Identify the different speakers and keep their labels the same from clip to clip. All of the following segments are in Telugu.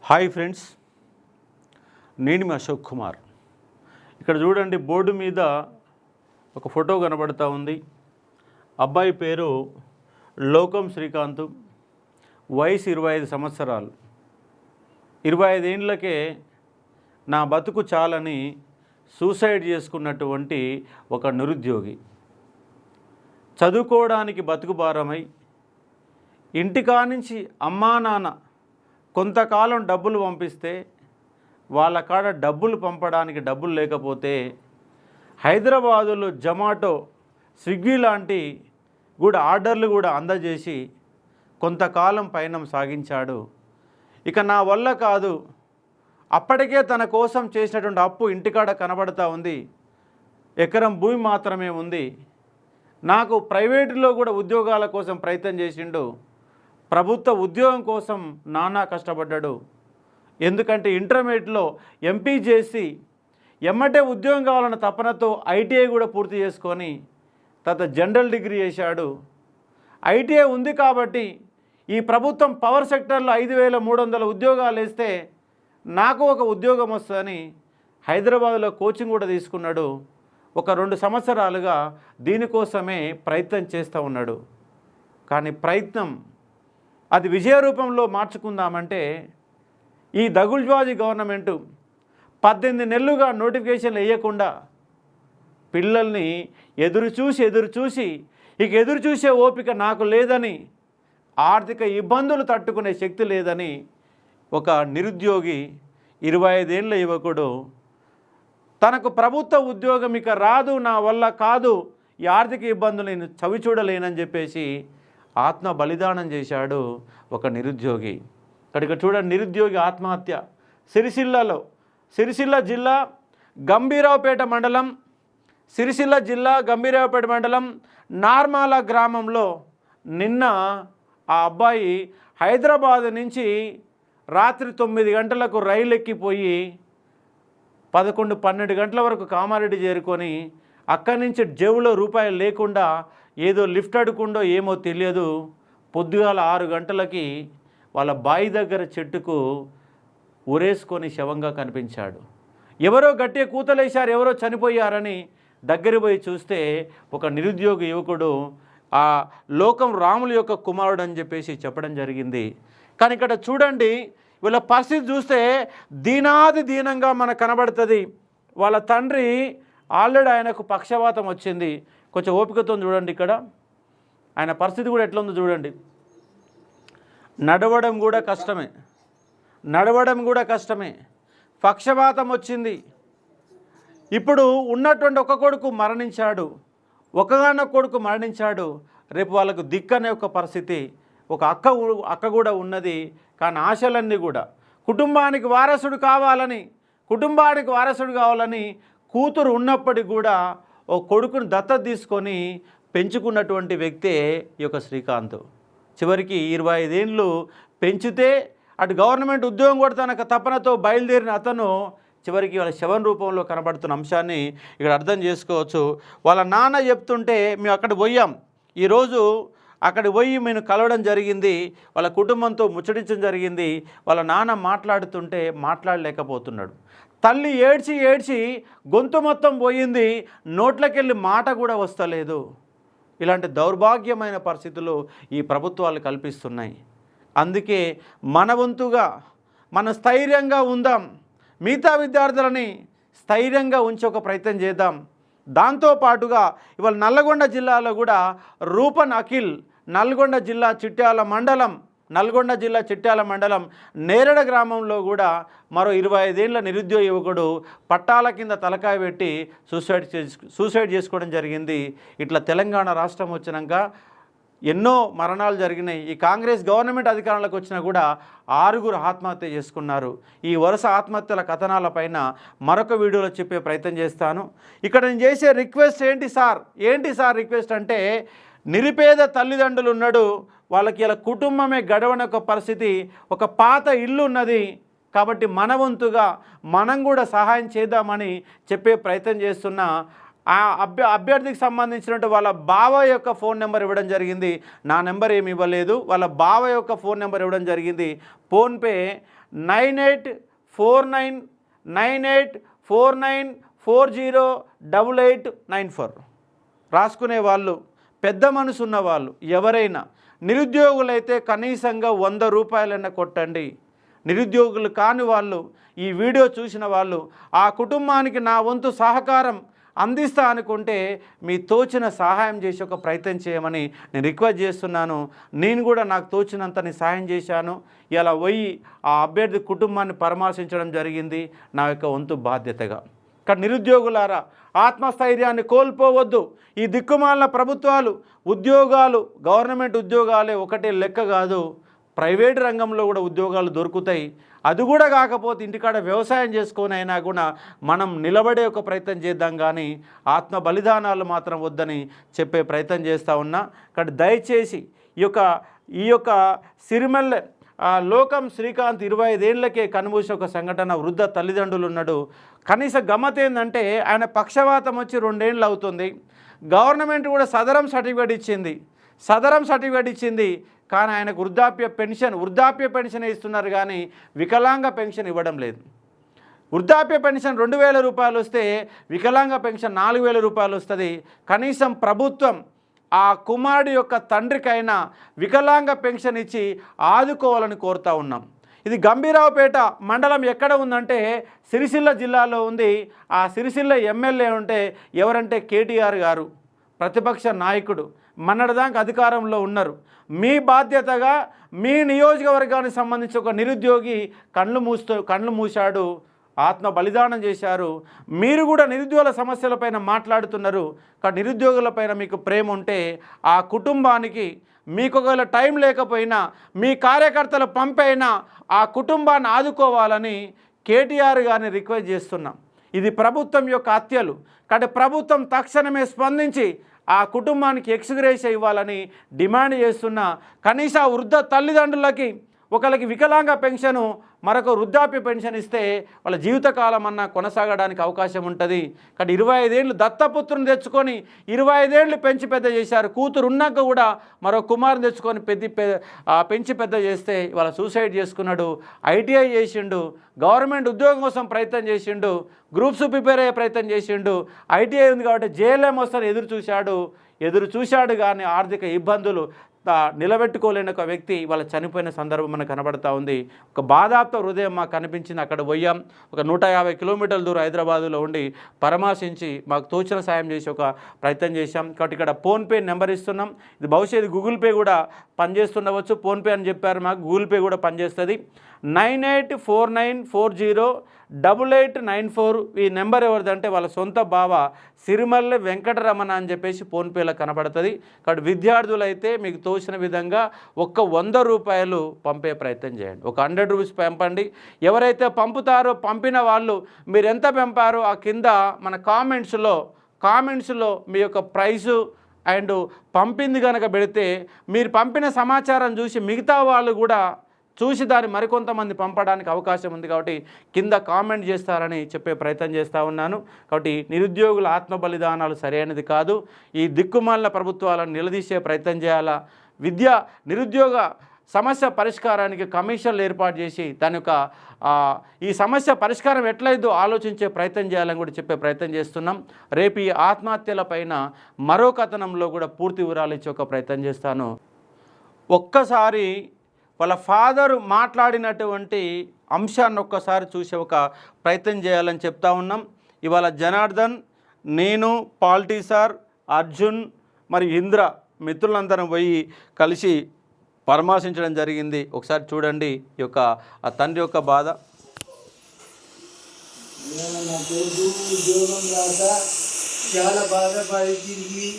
Speaker 1: హాయ్ ఫ్రెండ్స్, నేను మీ అశోక్ కుమార్. ఇక్కడ చూడండి, బోర్డు మీద ఒక ఫోటో కనబడుతూ ఉంది. అబ్బాయి పేరు లోకం శ్రీకాంత్, వయసు 25 సంవత్సరాలు. 25 ఏళ్ళకే నా బతుకు చాలని సూసైడ్ చేసుకున్నటువంటి ఒక నిరుద్యోగి. చదువుకోవడానికి బతుకు భారమై ఇంటికా నుంచి అమ్మా నాన్న కొంతకాలం డబ్బులు పంపిస్తే వాళ్ళ కాడ డబ్బులు పంపడానికి డబ్బులు లేకపోతే హైదరాబాదులో జొమాటో, స్విగ్గీ లాంటి ఆర్డర్లు కూడా అందజేసి కొంతకాలం పయనం సాగించాడు. ఇక నా వల్ల కాదు, అప్పటికే తన కోసం చేసినటువంటి అప్పు ఇంటికాడ కనబడతా ఉంది. ఎకరం భూమి మాత్రమే ఉంది. నాకు ప్రైవేటులో కూడా ఉద్యోగాల కోసం ప్రయత్నం చేసిండు. ప్రభుత్వ ఉద్యోగం కోసం నానా కష్టపడ్డాడు. ఎందుకంటే ఇంటర్మీడియట్లో ఎంపీ చేసి ఎమ్మటే ఉద్యోగం కావాలన్న తపనతో ఐటీఐ కూడా పూర్తి చేసుకొని తర్వాత జనరల్ డిగ్రీ చేశాడు. ఐటీఐ ఉంది కాబట్టి ఈ ప్రభుత్వం పవర్ సెక్టర్లో 5,300 ఉద్యోగాలు వేస్తే నాకు ఒక ఉద్యోగం వస్తుందని హైదరాబాద్లో కోచింగ్ కూడా తీసుకున్నాడు. ఒక 2 సంవత్సరాలుగా దీనికోసమే ప్రయత్నం చేస్తూ ఉన్నాడు. కానీ ప్రయత్నం అది విజయ రూపంలో మార్చుకుందామంటే ఈ దగుల్బాజీ గవర్నమెంటు 18 నెలలుగా నోటిఫికేషన్లు వేయకుండా పిల్లల్ని ఎదురు చూసి ఇక ఎదురు చూసే ఓపిక నాకు లేదని, ఆర్థిక ఇబ్బందులు తట్టుకునే శక్తి లేదని ఒక నిరుద్యోగి 25 ఏళ్ళ యువకుడు తనకు ప్రభుత్వ ఉద్యోగం ఇక రాదు, నా వల్ల కాదు, ఈ ఆర్థిక ఇబ్బందులు నేను చవి చూడలేనని చెప్పేసి ఆత్మ బలిదానం చేశాడు ఒక నిరుద్యోగి. ఇక్కడికి చూడండి, నిరుద్యోగి ఆత్మహత్య సిరిసిల్ల జిల్లా గంభీరావుపేట మండలం నార్మాల గ్రామంలో నిన్న ఆ అబ్బాయి హైదరాబాద్ నుంచి రాత్రి 9 గంటలకు రైలు ఎక్కిపోయి 11-12 గంటల వరకు కామారెడ్డి చేరుకొని అక్కడి నుంచి జేబులో రూపాయలు లేకుండా ఏదో లిఫ్ట్ అడుకుండో ఏమో తెలియదు, పొద్దుగాల 6 గంటలకి వాళ్ళ బావి దగ్గర చెట్టుకు ఉరేసుకొని శవంగా కనిపించాడు. ఎవరో గట్టిగా కూతలేశారు, ఎవరో చనిపోయారని దగ్గర పోయి చూస్తే ఒక నిరుద్యోగ యువకుడు ఆ లోకం రాముల యొక్క కుమారుడు అని చెప్పేసి చెప్పడం జరిగింది. కానీ ఇక్కడ చూడండి, వీళ్ళ పరిస్థితి చూస్తే దీనంగా మనకు కనబడుతుంది. వాళ్ళ తండ్రి ఆల్రెడీ ఆయనకు పక్షవాతం వచ్చింది. కొంచెం ఓపికతో చూడండి, ఇక్కడ ఆయన పరిస్థితి కూడా ఎట్లా ఉందో చూడండి. నడవడం కూడా కష్టమే, పక్షవాతం వచ్చింది. ఇప్పుడు ఉన్నటువంటి ఒక కొడుకు మరణించాడు, ఒకగానొక కొడుకు మరణించాడు. రేపు వాళ్ళకు దిక్కనే ఒక పరిస్థితి. ఒక అక్క కూడా ఉన్నది. కానీ ఆశలన్నీ కూడా కుటుంబానికి వారసుడు కావాలని కూతురు ఉన్నప్పటికీ కూడా ఓ కొడుకును దత్తత తీసుకొని పెంచుకున్నటువంటి వ్యక్తే ఈ యొక్క శ్రీకాంత్. చివరికి 25 ఏళ్ళు పెంచితే అటు గవర్నమెంట్ ఉద్యోగం కూడా తనకు తపనతో బయలుదేరిన అతను చివరికి వాళ్ళ శవం రూపంలో కనబడుతున్న అంశాన్ని ఇక్కడ అర్థం చేసుకోవచ్చు. వాళ్ళ నాన్న చెప్తుంటే మేము అక్కడికి పోయాం, ఈరోజు అక్కడికి పోయి మేము కలవడం జరిగింది, వాళ్ళ కుటుంబంతో ముచ్చటించడం జరిగింది. వాళ్ళ నాన్న మాట్లాడుతుంటే మాట్లాడలేకపోతున్నాడు. తల్లి ఏడ్చి గొంతు మొత్తం పోయింది, నోట్లకెళ్ళి మాట కూడా వస్తలేదు. ఇలాంటి దౌర్భాగ్యమైన పరిస్థితులు ఈ ప్రభుత్వాలు కల్పిస్తున్నాయి. అందుకే మన వంతుగా మనం స్థైర్యంగా ఉందాం, మిగతా విద్యార్థులని స్థైర్యంగా ఉంచే ఒక ప్రయత్నం చేద్దాం. దాంతోపాటుగా ఇవాళ నల్గొండ జిల్లాలో కూడా రూపన్ అఖిల్ నల్గొండ జిల్లా చిట్యాల మండలం నేరడ గ్రామంలో కూడా మరో 25 ఏళ్ళ నిరుద్యోగ యువకుడు పట్టాల కింద తలకాయ పెట్టి సూసైడ్ చేసుకోవడం జరిగింది. ఇట్లా తెలంగాణ రాష్ట్రం వచ్చినాక ఎన్నో మరణాలు జరిగినాయి. ఈ కాంగ్రెస్ గవర్నమెంట్ అధికారంలోకి వచ్చినా కూడా 6 ఆత్మహత్య చేసుకున్నారు. ఈ వరుస ఆత్మహత్యల కథనాల పైన మరొక వీడియోలో చెప్పే ప్రయత్నం చేస్తాను. ఇక్కడ నేను చేసే రిక్వెస్ట్ ఏంటి సార్ రిక్వెస్ట్ అంటే, నిరుపేద తల్లిదండ్రులు ఉన్నాడు, వాళ్ళకి ఇలా కుటుంబమే గడవని ఒక పరిస్థితి, ఒక పాత ఇల్లు ఉన్నది. కాబట్టి మన వంతుగా మనం కూడా సహాయం చేద్దామని చెప్పే ప్రయత్నం చేస్తున్న ఆ అభ్యర్థికి సంబంధించినట్టు వాళ్ళ బావ యొక్క ఫోన్ నెంబర్ ఇవ్వడం జరిగింది. నా నెంబర్ ఏమి ఇవ్వలేదు, వాళ్ళ బావ యొక్క ఫోన్ నెంబర్ ఇవ్వడం జరిగింది. ఫోన్పే 9849408894. రాసుకునే వాళ్ళు, పెద్ద మనసు ఉన్న వాళ్ళు ఎవరైనా, నిరుద్యోగులైతే కనీసంగా 100 రూపాయలైనా కొట్టండి. నిరుద్యోగులు కాని వాళ్ళు, ఈ వీడియో చూసిన వాళ్ళు, ఆ కుటుంబానికి నా వంతు సహకారం అందిస్తా అనుకుంటే మీ తోచిన సహాయం చేసి ఒక ప్రయత్నం చేయమని నేను రిక్వెస్ట్ చేస్తున్నాను. నేను కూడా నాకు తోచినంత సహాయం చేశాను. ఇలా పోయి ఆ అభ్యర్థి కుటుంబాన్ని పరామర్శించడం జరిగింది నా యొక్క వంతు బాధ్యతగా. కానీ నిరుద్యోగులారా, ఆత్మస్థైర్యాన్ని కోల్పోవద్దు. ఈ దిక్కుమాలిన ప్రభుత్వాలు, ఉద్యోగాలు, గవర్నమెంట్ ఉద్యోగాలే ఒకటే లెక్క కాదు, ప్రైవేట్ రంగంలో కూడా ఉద్యోగాలు దొరుకుతాయి. అది కూడా కాకపోతే ఇంటికాడ వ్యవసాయం చేసుకొని అయినా కూడా మనం నిలబడే ఒక ప్రయత్నం చేద్దాం, కానీ ఆత్మ బలిదానాలు మాత్రం వద్దని చెప్పే ప్రయత్నం చేస్తూ ఉన్నా. కానీ దయచేసి ఈ యొక్క సిరిమల్లె లోకం శ్రీకాంత్ 25 ఏళ్లకే కనుమూసిన ఒక సంఘటన. వృద్ధ తల్లిదండ్రులు ఉన్నాడు. కనీస గమ్మత్ ఏంటంటే ఆయన పక్షవాతం వచ్చి 2 ఏళ్ళు అవుతుంది. గవర్నమెంట్ కూడా సదరం సర్టిఫికేట్ ఇచ్చింది. కానీ ఆయనకు వృద్ధాప్య పెన్షన్ ఇస్తున్నారు, కానీ వికలాంగ పెన్షన్ ఇవ్వడం లేదు. వృద్ధాప్య పెన్షన్ 2000 రూపాయలు వస్తే వికలాంగ పెన్షన్ 4000 రూపాయలు వస్తుంది. కనీసం ప్రభుత్వం ఆ కుమారుడి యొక్క తండ్రికైనా వికలాంగ పెన్షన్ ఇచ్చి ఆదుకోవాలని కోరుతూ ఉన్నాం. ఇది గంభీరావుపేట మండలం ఎక్కడ ఉందంటే సిరిసిల్ల జిల్లాలో ఉంది. ఆ సిరిసిల్ల ఎమ్మెల్యే ఉంటే ఎవరంటే కేటీఆర్ గారు, ప్రతిపక్ష నాయకుడు, మొన్నటిదాకా అధికారంలో ఉన్నారు. మీ బాధ్యతగా మీ నియోజకవర్గానికి సంబంధించి ఒక నిరుద్యోగి కళ్ళు మూశాడు, ఆత్మ బలిదానం చేశారు. మీరు కూడా నిరుద్యోగుల సమస్యలపైన మాట్లాడుతున్నారు. కానీ నిరుద్యోగులపైన మీకు ప్రేమ ఉంటే ఆ కుటుంబానికి మీకు ఒకవేళ టైం లేకపోయినా మీ కార్యకర్తలు పంపైనా ఆ కుటుంబాన్ని ఆదుకోవాలని కేటీఆర్ గారిని రిక్వెస్ట్ చేస్తున్నాం. ఇది ప్రభుత్వం యొక్క హత్యలు. కాబట్టి ప్రభుత్వం తక్షణమే స్పందించి ఆ కుటుంబానికి ఎక్స్గ్రేషియా ఇవ్వాలని డిమాండ్ చేస్తున్న. కనీస వృద్ధ తల్లిదండ్రులకి ఒకరికి వికలాంగ పెన్షను, మరొక వృద్ధాప్య పెన్షన్ ఇస్తే వాళ్ళ జీవితకాలం అన్నా కొనసాగడానికి అవకాశం ఉంటుంది. కానీ 25 ఏళ్ళు దత్తపుత్రుని తెచ్చుకొని 25 ఏళ్ళు పెంచి పెద్ద చేశారు. కూతురు ఉన్నాక కూడా మరో కుమారుని తెచ్చుకొని పెంచి పెద్ద చేస్తే వాళ్ళ సూసైడ్ చేసుకున్నాడు. ఐటీఐ చేసిండు, గవర్నమెంట్ ఉద్యోగం కోసం ప్రయత్నం చేసిండు, గ్రూప్స్ ప్రిపేర్ అయ్యే ప్రయత్నం చేసిండు. ఐటీఐ ఉంది కాబట్టి జేఎల్ఎం వస్తాను ఎదురు చూశాడు కానీ ఆర్థిక ఇబ్బందులు నిలబెట్టుకోలేని ఒక వ్యక్తి వాళ్ళ చనిపోయిన సందర్భం మనకు కనబడతా ఉంది. ఒక బాధాప్త హృదయం మాకు కనిపించింది. అక్కడ పోయాం. ఒక 150 కిలోమీటర్ల దూరం హైదరాబాదులో ఉండి పరామర్శించి మాకు తోచిన సాయం చేసి ఒక ప్రయత్నం చేశాం. కాబట్టి ఇక్కడ ఫోన్పే నెంబర్ ఇస్తున్నాం. ఇది భవిష్యత్తు గూగుల్ పే కూడా పనిచేస్తుండవచ్చు. ఫోన్పే అని చెప్పారు, మాకు గూగుల్ పే కూడా పనిచేస్తుంది. 9849408894. ఈ నెంబర్ ఎవరిదంటే వాళ్ళ సొంత బావ సిరిమల్లె వెంకటరమణ అని చెప్పేసి ఫోన్పేలో కనబడుతుంది. కాబట్టి విద్యార్థులు అయితే మీకు తోచిన విధంగా 100 రూపాయలు పంపే ప్రయత్నం చేయండి. 100 రూపీస్ పంపండి. ఎవరైతే పంపుతారో పంపిన వాళ్ళు మీరు ఎంత పంపారో ఆ కింద మన కామెంట్స్లో మీ యొక్క ప్రైసు అండ్ పంపింది కనుక పెడితే మీరు పంపిన సమాచారం చూసి మిగతా వాళ్ళు కూడా చూసి దాన్ని మరికొంతమంది పంపడానికి అవకాశం ఉంది. కాబట్టి కింద కామెంట్ చేస్తారని చెప్పే ప్రయత్నం చేస్తూ ఉన్నాను. కాబట్టి నిరుద్యోగుల ఆత్మ బలిదానాలు సరైనది కాదు. ఈ దిక్కుమాలిన ప్రభుత్వాలను నిలదీసే ప్రయత్నం చేయాలా. నిరుద్యోగ సమస్య పరిష్కారానికి కమిషన్లు ఏర్పాటు చేసి దాని యొక్క ఈ సమస్య పరిష్కారం ఎట్లయిదో ఆలోచించే ప్రయత్నం చేయాలని కూడా చెప్పే ప్రయత్నం చేస్తున్నాం. రేపు ఈ ఆత్మహత్యల పైన మరో కథనంలో కూడా పూర్తి వివరాలు ఇచ్చే ఒక ప్రయత్నం చేస్తాను. ఒక్కసారి వాళ్ళ ఫాదరు మాట్లాడినటువంటి అంశాన్ని ఒక్కసారి చూసే ఒక ప్రయత్నం చేయాలని చెప్తా ఉన్నాం. ఇవాళ జనార్దన్, నేను, పాల్టీ సార్, అర్జున్ మరియు ఇంద్ర మిత్రులందరం పోయి కలిసి పరామర్శించడం జరిగింది. ఒకసారి చూడండి ఈ యొక్క ఆ తండ్రి యొక్క బాధ.
Speaker 2: ఉద్యోగం రాక చాలా బాధపడి తిరిగి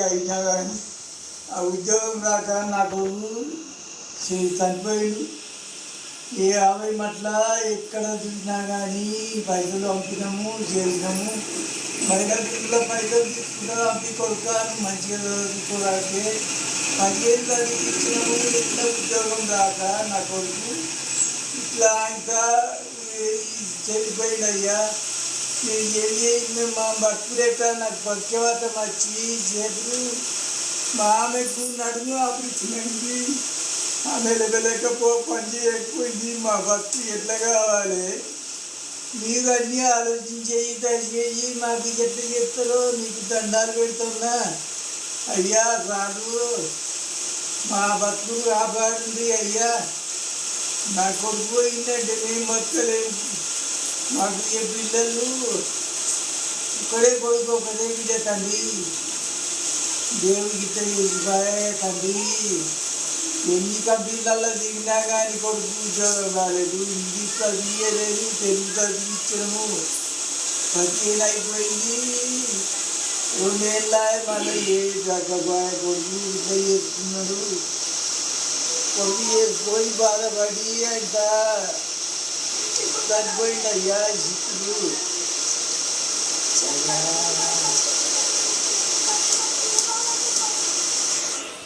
Speaker 2: అయినా కానీ ఆ ఉద్యోగం రాక నాకు చనిపోయింది. ఏ 50 మట్ల ఎక్కడ చూసినా కానీ పైసలు పంపినాము చేసినాము. మరికల్లో పైసలు తీసుకుంటా పంపి కొడుకు మంచిగా చదువుకోరాకే 10 ఏళ్ళు చదివించినాము. ఎట్లా ఉద్యోగం రాక నా కొడుకు ఇట్లా ఇంకా చెడిపోయింది అయ్యా. నేను మేము మా బతుకులేక నాకు పక్షవాతం వచ్చి చేతులు మా ఆమెకు నడుము ఆపరేషన్ అయింది. ఆమె లేకపో పని చేయకపోయింది. మా బతుకు ఎట్లా కావాలి? మీరు అన్నీ ఆలోచించేయి, దయచేయి. మాకు ఎట్లా చెప్తారో నీకు దండాలు పెడుతున్నా. అయ్యా రాదు, మా బతుకు కాపాడండి అయ్యా. నా కొడుకు పోయిందంటే మేము బతకలేము. మాకు ఏ పిల్లలు ఒకడే కొడుకు ఒకటే బిడ్డ తండ్రి. దేవుడికి తెలియదు తండ్రి. ఎన్ని కంపెనీలలో దిగినా కానీ కొడుకు ఉద్యోగం రాలేదు. ఇంగ్లీష్ చదివేయలేదు, తెలుగు చదివించడము ప్రత్యేక అయిపోయింది. 2 ఏళ్ళ మళ్ళీ ఏ చక్కబాయ కొడుకు ఇట్లా చేస్తున్నాడు. కొడుకు చేసుకొని బాధపడి అంట చనిపోయింది అయ్యా శిక్షుడు.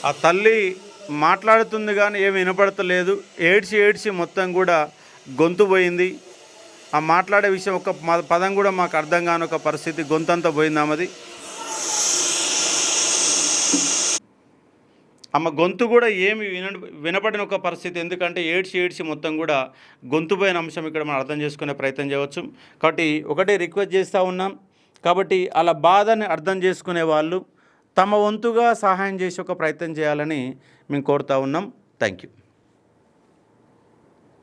Speaker 1: ఆ తల్లి మాట్లాడుతుంది కానీ ఏమి వినపడతలేదు. ఏడ్చి మొత్తం కూడా గొంతు పోయింది. ఆ మాట్లాడే విషయం ఒక పదం కూడా మాకు అర్థం కాని ఒక పరిస్థితి, గొంతంతా పోయింది ఆమెది. ఆమె గొంతు కూడా ఏమి వినపడిన ఒక పరిస్థితి. ఎందుకంటే ఏడ్చి మొత్తం కూడా గొంతు పోయిన అంశం ఇక్కడ మనం అర్థం చేసుకునే ప్రయత్నం చేయవచ్చు. కాబట్టి ఒకటే రిక్వెస్ట్ చేస్తూ ఉన్నాం. కాబట్టి అలా బాధని అర్థం చేసుకునే వాళ్ళు తమ వంతుగా సహాయం చేసే ఒక ప్రయత్నం చేయాలని మేము కోరుతూ ఉన్నాం. Thank you.